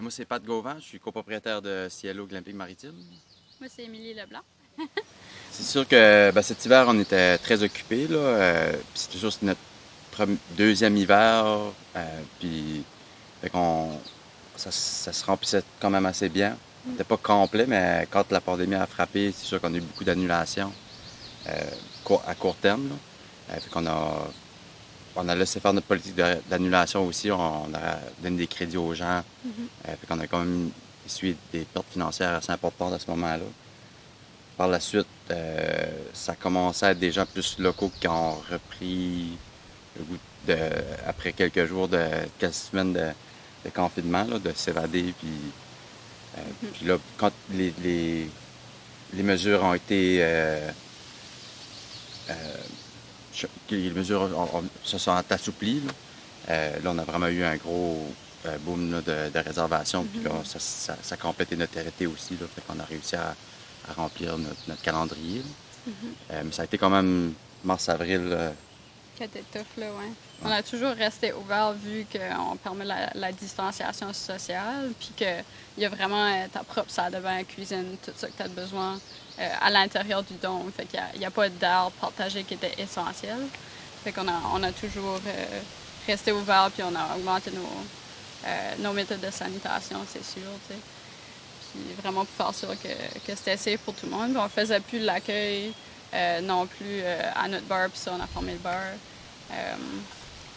Moi, c'est Pat Gauvin, je suis copropriétaire de Cielo Glamping Maritime. Moi, c'est Émilie Leblanc. C'est sûr que cet hiver, on était très occupés, là. Puis c'est toujours notre deuxième hiver. Puis fait qu'on, ça se remplissait quand même assez bien. C'était pas complet, mais quand la pandémie a frappé, c'est sûr qu'on a eu beaucoup d'annulations euh, à court terme, là. Fait qu'on on a laissé faire notre politique d'annulation aussi. On a donné des crédits aux gens. Fait qu'on a quand même essuyé des pertes financières assez importantes à ce moment-là. Par la suite, ça commençait à être des gens plus locaux qui ont repris le goût de, après quelques jours, quelques semaines de confinement, là, de s'évader. Puis là, quand les mesures ont été euh, les mesures se sont assouplies, là, on a vraiment eu un gros boom là, de réservations. Puis là, ça a complété notre été aussi. Là, fait qu'on a réussi à remplir notre calendrier. Mais ça a été quand même mars-avril. Qui était tough, là, ouais. On a toujours resté ouvert vu qu'on permet la distanciation sociale, puis qu'il y a vraiment ta propre salle de bain, cuisine, tout ça que tu as besoin à l'intérieur du dôme. Fait qu'il n'y a pas d'air partagé qui était essentiel. Fait qu'on on a toujours resté ouvert, puis on a augmenté nos méthodes de sanitation, c'est sûr, tu sais. Puis vraiment pour faire sûr que c'était safe pour tout le monde. Puis on faisait plus l'accueil non plus à notre bar, puis ça, on a fermé le bar.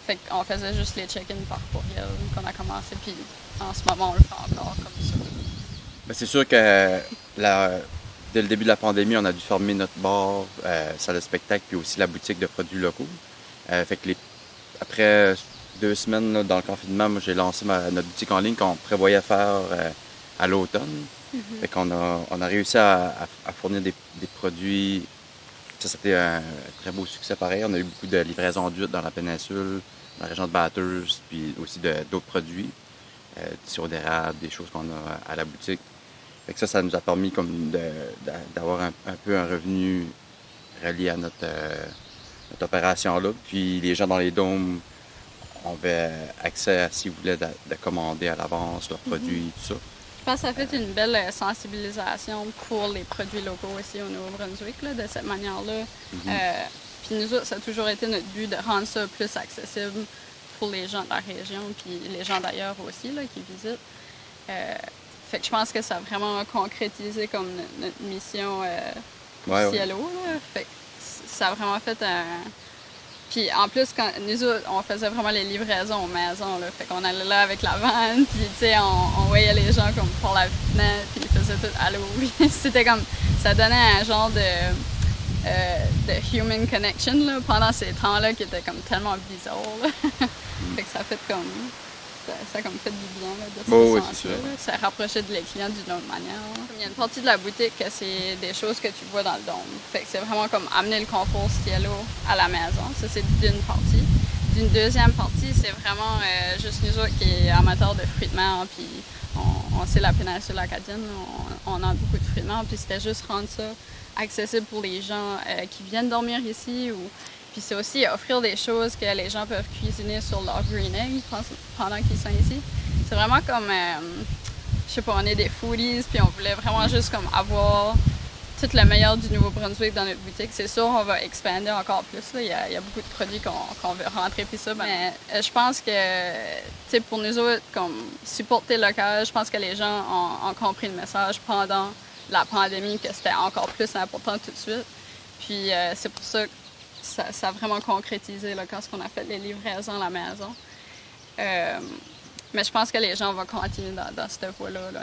Fait qu'on faisait juste les check-in par courriel qu'on a commencé, puis en ce moment, on le fait encore comme ça. Ben, c'est sûr que dès le début de la pandémie, on a dû fermer notre bar, salle de spectacle, puis aussi la boutique de produits locaux. Fait que après 2 semaines là, dans le confinement, moi, j'ai lancé notre boutique en ligne qu'on prévoyait faire à l'automne. Fait qu'on on a réussi à fournir des produits. Ça, c'était un très beau succès pareil. On a eu beaucoup de livraisons d'huîtres dans la péninsule, dans la région de Bathurst, puis aussi d'autres produits, du sirop d'érable, des choses qu'on a à la boutique. Fait que ça nous a permis comme d'avoir un peu un revenu relié à notre opération-là. Puis les gens dans les dômes avaient accès à, s'ils voulaient, de commander à l'avance leurs produits, tout ça. Je pense que ça fait une belle sensibilisation pour les produits locaux aussi au Nouveau-Brunswick, là, de cette manière-là. Puis nous autres, ça a toujours été notre but de rendre ça plus accessible pour les gens de la région, puis les gens d'ailleurs aussi là, qui visitent. Fait que je pense que ça a vraiment concrétisé comme notre mission pour Ouais, ouais. Cielo. Là. Fait que ça a vraiment fait un. Puis en plus, quand nous autres, on faisait vraiment les livraisons aux maisons. Là. Fait qu'on allait là avec la vanne, puis tu sais, on voyait les gens comme par la fenêtre, puis ils faisaient tout allô. C'était comme. Ça donnait un genre de human connection là, pendant ces temps-là qui était comme tellement bizarre. Là. Fait que ça a fait comme. Ça a comme fait du bien là, de Oh, ce oui, sens-là. c'est sûr. Là. Ça rapprochait de les clients d'une autre manière. Là. Il y a une partie de la boutique que c'est des choses que tu vois dans le dôme. Fait que c'est vraiment comme amener le confort Cielo à la maison. Ça, c'est d'une partie. D'une deuxième partie, c'est vraiment juste nous autres qui est amateurs de fruits de mer. Puis on sait la péninsule acadienne, on a beaucoup de fruits de mer. Puis c'était juste rendre ça accessible pour les gens qui viennent dormir ici ou puis c'est aussi offrir des choses que les gens peuvent cuisiner sur leur green egg pendant qu'ils sont ici. C'est vraiment comme, je sais pas, on est des foodies, puis on voulait vraiment juste comme avoir tout le meilleur du Nouveau-Brunswick dans notre boutique. C'est sûr, on va expander encore plus. Là. Il y a beaucoup de produits qu'on veut rentrer, puis ça. Mais je pense que, tu sais, pour nous autres, comme supporter local, je pense que les gens ont compris le message pendant la pandémie, que c'était encore plus important tout de suite. Puis c'est pour ça que ça a vraiment concrétisé là, quand on a fait les livraisons à la maison. Mais je pense que les gens vont continuer dans cette voie-là. Là.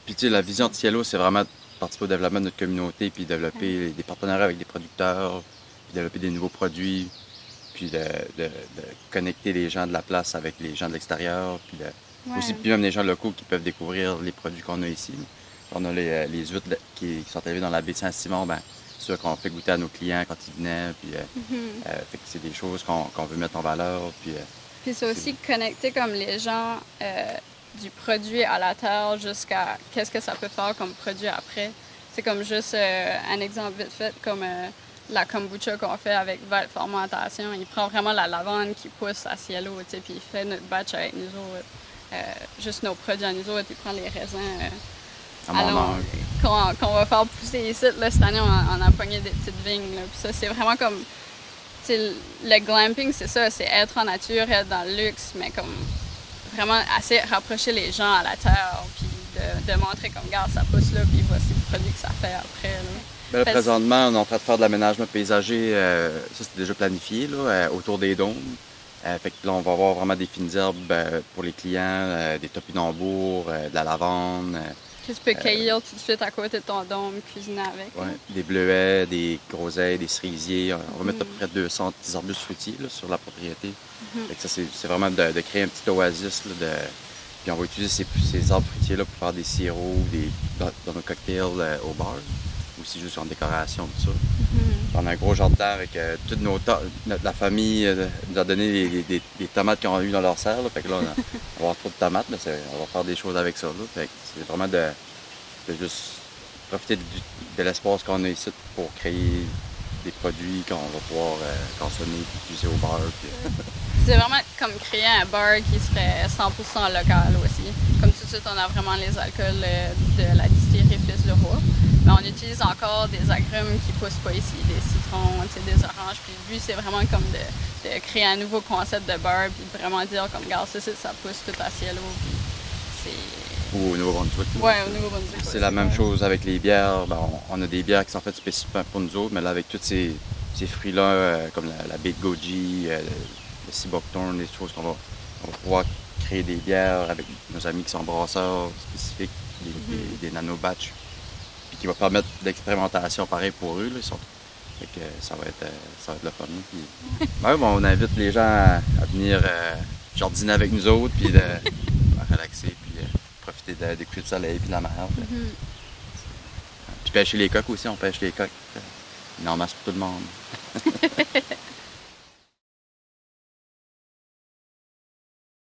Puis tu sais, la vision de Cielo, c'est vraiment de participer au développement de notre communauté, puis développer des partenariats avec des producteurs, puis développer des nouveaux produits, puis de connecter les gens de la place avec les gens de l'extérieur, puis aussi puis même les gens locaux qui peuvent découvrir les produits qu'on a ici. On a les huîtres qui sont arrivées dans la baie de Saint-Simon, ben c'est sûr qu'on fait goûter à nos clients quand ils venaient, puis fait que c'est des choses qu'on veut mettre en valeur, puis c'est aussi connecter comme les gens du produit à la terre jusqu'à qu'est-ce que ça peut faire comme produit après. C'est comme juste un exemple vite fait, comme la kombucha qu'on fait avec Val Fermentation. Il prend vraiment la lavande qui pousse à Cielo, puis il fait notre batch avec nous autres. juste nos produits à nous autres, ils prennent les raisins À mon âge. qu'on va faire pousser ici. Là, cette année, on a pogné des petites vignes. Là. Puis ça, c'est vraiment comme... Le glamping, c'est ça, c'est être en nature, être dans le luxe, mais comme vraiment assez rapprocher les gens à la terre, puis de montrer comme, regarde, ça pousse là, puis voici le produit que ça fait après. Là. Ben là, présentement, on est en train de faire de l'aménagement paysager, ça c'était déjà planifié, là, autour des dômes. Fait que là, on va avoir vraiment des fines herbes pour les clients, des topinambours, de la lavande. Que tu peux cueillir tout de suite à côté de ton dôme, cuisiner avec. Ouais, des bleuets, des groseilles, des cerisiers. On va mettre à peu près 200 petits arbustes fruitiers là, sur la propriété. Fait que ça, c'est vraiment de créer un petit oasis. Là, puis on va utiliser ces arbres fruitiers là, pour faire des sirops dans nos cocktails au bar. Aussi juste en décoration, tout ça. On a un gros jardin avec toute la famille nous a donné des tomates qu'ils ont eues dans leur serre. Là, fait que là, on va avoir trop de tomates, mais on va faire des choses avec ça. Là, fait que c'est vraiment de juste profiter de l'espace qu'on a ici pour créer des produits qu'on va pouvoir consommer et utiliser au bar. C'est vraiment comme créer un bar qui serait 100% local aussi. Comme tout de suite, on a vraiment les alcools de la distillerie Fils du Roi. Mais on utilise encore des agrumes qui poussent pas ici, des citrons, des oranges. Puis le but, c'est vraiment comme de créer un nouveau concept de bar, puis de vraiment dire comme, regarde, ça pousse tout à cielo. Puis c'est... Ou au Nouveau-Brunswick. Ouais, au Nouveau-Brunswick. C'est la même chose avec les bières. Ben, on a des bières qui sont faites spécifiquement pour nous autres, mais là, avec tous ces fruits-là, comme la Big Goji, le Sea Buckthorn, des choses on va pouvoir créer des bières avec nos amis qui sont brasseurs spécifiques, des nano-batch, puis qui va permettre l'expérimentation pareil pour eux. Là, fait que ça va être le fun. Puis, ouais, bon, on invite les gens à venir jardiner avec nous autres, puis de relaxer, puis profiter des coups de soleil, puis de la mer. Puis pêcher les coques aussi, on pêche les coques. Une en masse pour tout le monde.